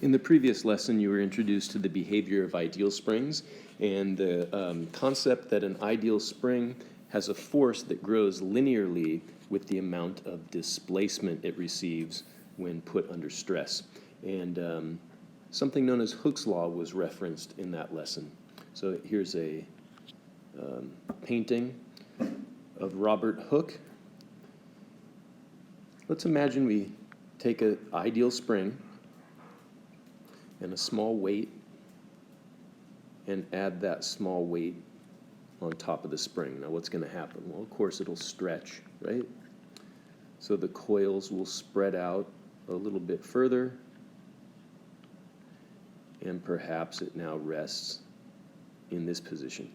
In the previous lesson, you were introduced to the behavior of ideal springs and the concept that an ideal spring has a force that grows linearly with the amount of displacement it receives when put under stress. And something known as Hooke's law was referenced in that lesson. So here's a painting of Robert Hooke. Let's imagine we take an ideal spring and a small weight and add that small weight on top of the spring. Now what's going to happen? Well, of course it'll stretch, right? So the coils will spread out a little bit further, and perhaps it now rests in this position.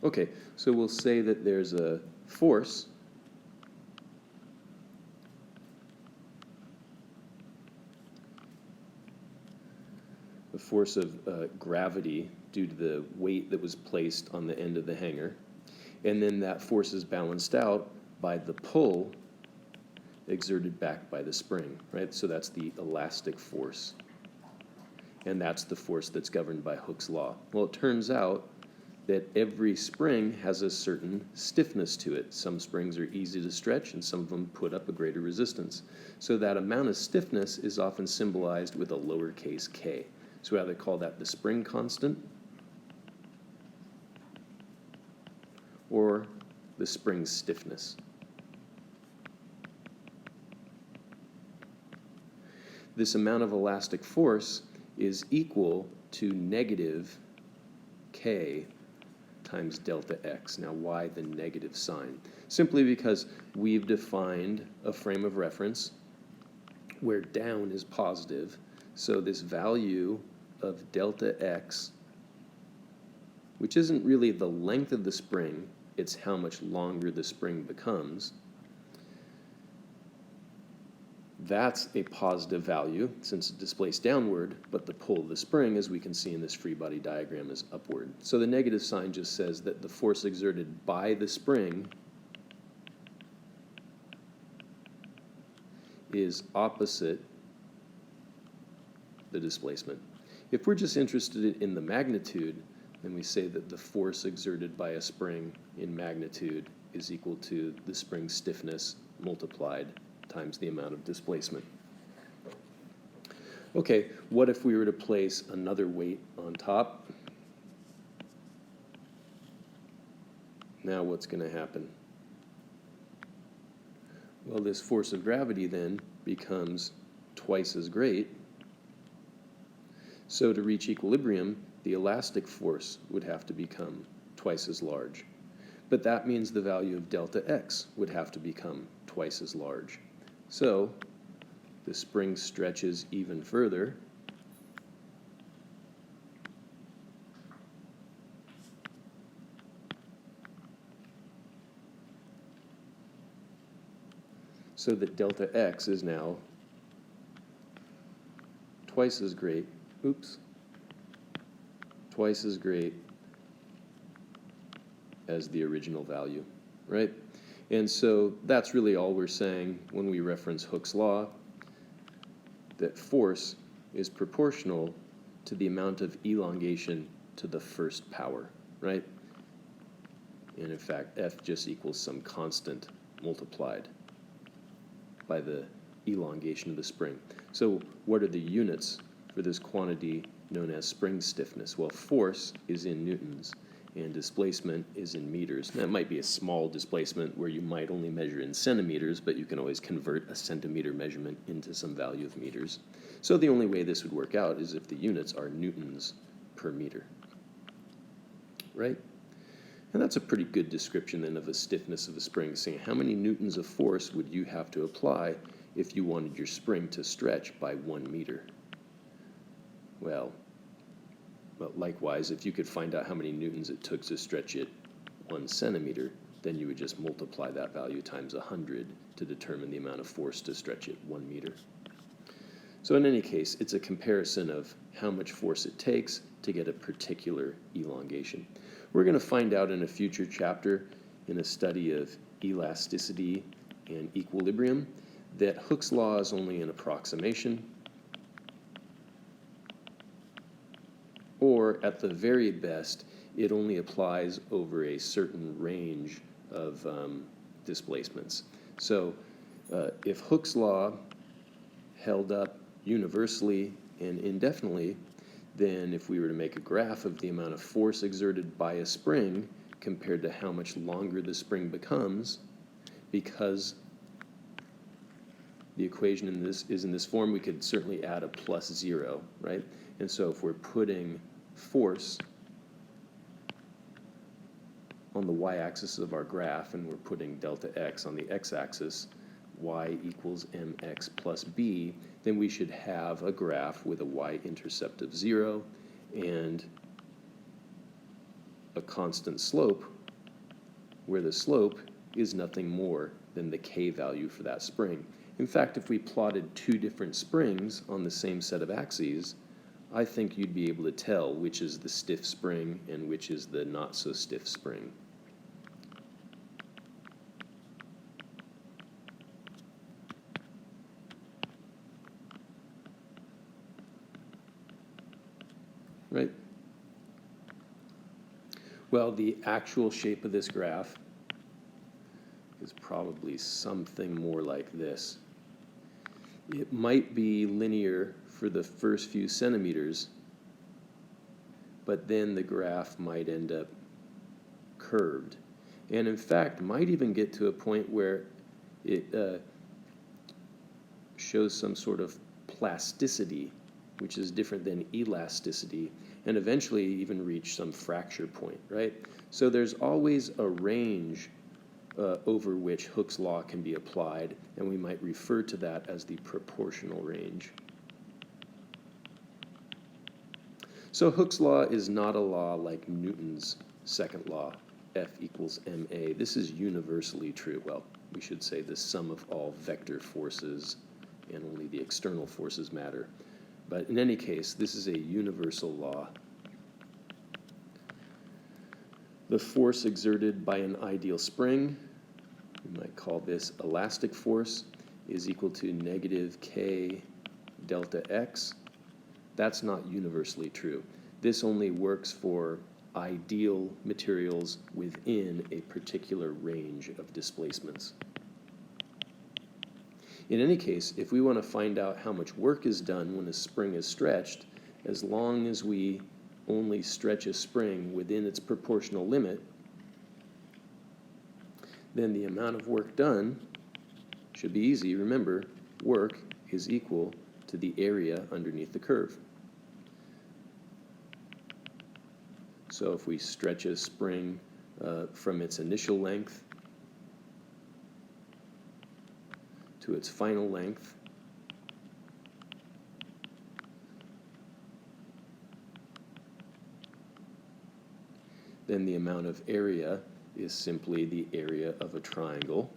Okay, so we'll say that there's a force of gravity due to the weight that was placed on the end of the hanger. And then that force is balanced out by the pull exerted back by the spring, right? So that's the elastic force. And that's the force that's governed by Hooke's law. Well, it turns out that every spring has a certain stiffness to it. Some springs are easy to stretch, and some of them put up a greater resistance. So that amount of stiffness is often symbolized with a lowercase k. So we either call that the spring constant or the spring stiffness. This amount of elastic force is equal to negative k times delta x. Now, why the negative sign? Simply because we've defined a frame of reference where down is positive. So this value of delta x, which isn't really the length of the spring, it's how much longer the spring becomes. That's a positive value since it displaced downward, but the pull of the spring, as we can see in this free body diagram, is upward. So the negative sign just says that the force exerted by the spring is opposite the displacement. If we're just interested in the magnitude, then we say that the force exerted by a spring in magnitude is equal to the spring stiffness multiplied times the amount of displacement. Okay, what if we were to place another weight on top? Now what's going to happen? Well, this force of gravity then becomes twice as great. So to reach equilibrium, the elastic force would have to become twice as large. But that means the value of delta x would have to become twice as large. So the spring stretches even further. So that delta x is now twice as great, twice as great as the original value, right? And so that's really all we're saying when we reference Hooke's law, that force is proportional to the amount of elongation to the first power, right? And in fact, F just equals some constant multiplied by the elongation of the spring. So what are the units for this quantity known as spring stiffness? Well, force is in newtons, and displacement is in meters. That might be a small displacement where you might only measure in centimeters, but you can always convert a centimeter measurement into some value of meters. So the only way this would work out is if the units are newtons per meter, right? And that's a pretty good description then of a stiffness of a spring, saying how many newtons of force would you have to apply if you wanted your spring to stretch by 1 meter? Well, likewise, if you could find out how many newtons it took to stretch it 1 centimeter, then you would just multiply that value times 100 to determine the amount of force to stretch it 1 meter. So in any case, it's a comparison of how much force it takes to get a particular elongation. We're going to find out in a future chapter in a study of elasticity and equilibrium that Hooke's law is only an approximation, or at the very best, it only applies over a certain range of displacements. So if Hooke's law held up universally and indefinitely, then if we were to make a graph of the amount of force exerted by a spring compared to how much longer the spring becomes, because the equation in this is in this form, we could certainly add a plus 0, right? And so if we're putting force on the y-axis of our graph and we're putting delta x on the x-axis, y equals mx plus b, then we should have a graph with a y-intercept of 0 and a constant slope, where the slope is nothing more than the k value for that spring. In fact, if we plotted two different springs on the same set of axes, I think you'd be able to tell which is the stiff spring and which is the not so stiff spring. Right? Well, the actual shape of this graph is probably something more like this. It might be linear for the first few centimeters, but then the graph might end up curved. And in fact, might even get to a point where it shows some sort of plasticity, which is different than elasticity, and eventually even reach some fracture point, right? So there's always a range over which Hooke's law can be applied, and we might refer to that as the proportional range. So Hooke's law is not a law like Newton's second law, F equals ma. This is universally true. Well, we should say the sum of all vector forces and only the external forces matter. But in any case, this is a universal law. The force exerted by an ideal spring, we might call this elastic force, is equal to negative k delta x. That's not universally true. This only works for ideal materials within a particular range of displacements. In any case, if we want to find out how much work is done when a spring is stretched, as long as we only stretch a spring within its proportional limit, then the amount of work done should be easy. Remember, work is equal to the area underneath the curve. So if we stretch a spring from its initial length to its final length, then the amount of area is simply the area of a triangle.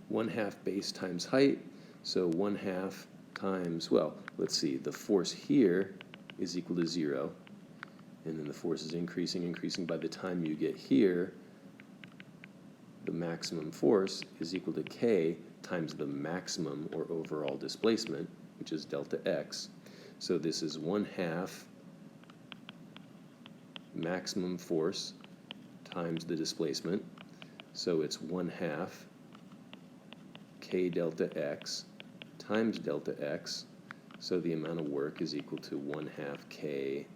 1/2 base times height, so 1/2 times, well, let's see, the force here is equal to 0, and then the force is increasing. By the time you get here, the maximum force is equal to k times the maximum or overall displacement, which is delta x. So this is 1/2 maximum force times the displacement. So it's 1/2 k delta x times delta x. So the amount of work is equal to 1/2 k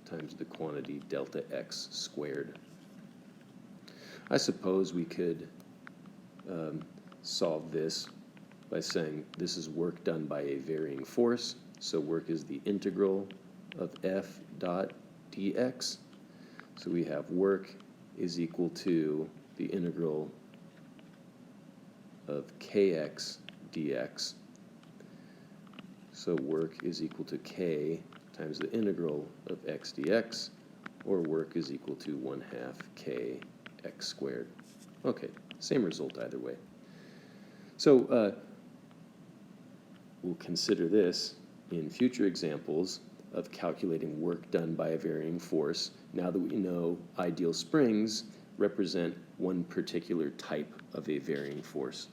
times the quantity delta x squared. I suppose we could solve this by saying this is work done by a varying force. So work is the integral of f dot dx. So we have work is equal to the integral of kx dx. So work is equal to k times the integral of x dx, or work is equal to 1/2 k x squared. Okay, same result either way. So we'll consider this in future examples of calculating work done by a varying force, now that we know ideal springs represent one particular type of a varying force.